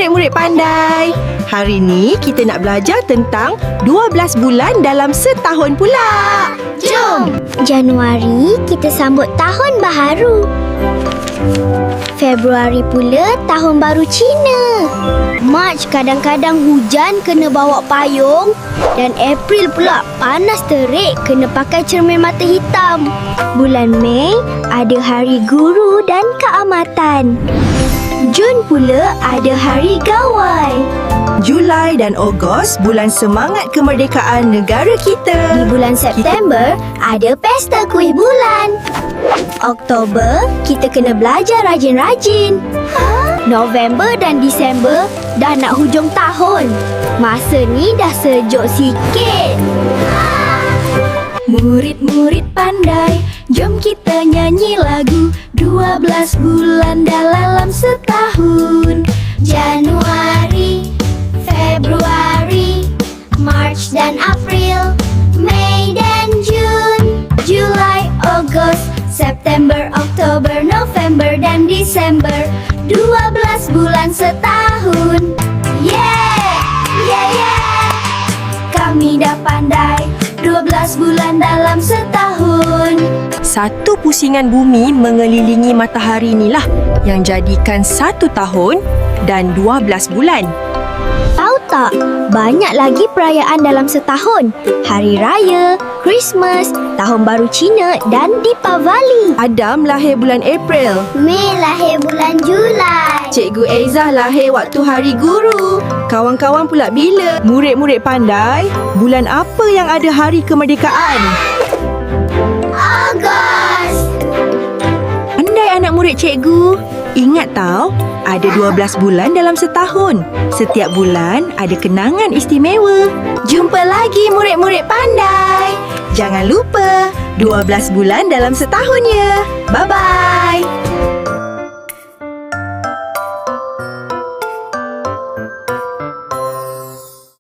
murid-murid pandai. Hari ni kita nak belajar tentang 12 bulan dalam setahun pula. Jom! Januari kita sambut tahun baharu. Februari pula tahun baru Cina. Mac kadang-kadang hujan kena bawa payung. Dan April pula panas terik kena pakai cermin mata hitam. Bulan Mei ada hari guru dan keamatan. Jun pula ada hari gawai. Julai dan Ogos bulan semangat kemerdekaan negara kita. Di bulan September ada pesta kuih bulan. Oktober kita kena belajar rajin-rajin. November dan Disember dah nak hujung tahun. Masa ni dah sejuk sikit. Murid-murid pandai, jom kita nyanyi lagu 12 bulan dalam setahun. Januari, Februari, Mac dan April, Mei dan Jun, Julai, Ogos, September, Oktober, November dan Disember. 12 bulan setahun. Yeah! Yeah, yeah! Kami dah pandai 12 bulan dalam setahun. Satu pusingan bumi mengelilingi matahari inilah yang jadikan 1 tahun dan 12 bulan. Tahu tak, banyak lagi perayaan dalam setahun. Hari Raya, Christmas, Tahun Baru Cina dan Deepavali. Adam lahir bulan April. Mei lahir bulan Julai. Cikgu Aizah lahir waktu Hari Guru. Kawan-kawan pula bila? Murid-murid pandai, bulan apa yang ada hari kemerdekaan? Ogos. Pandai anak murid cikgu. Ingat tau, ada 12 bulan dalam setahun. Setiap bulan ada kenangan istimewa. Jumpa lagi murid-murid pandai. Jangan lupa, 12 bulan dalam setahun ya. Bye-bye.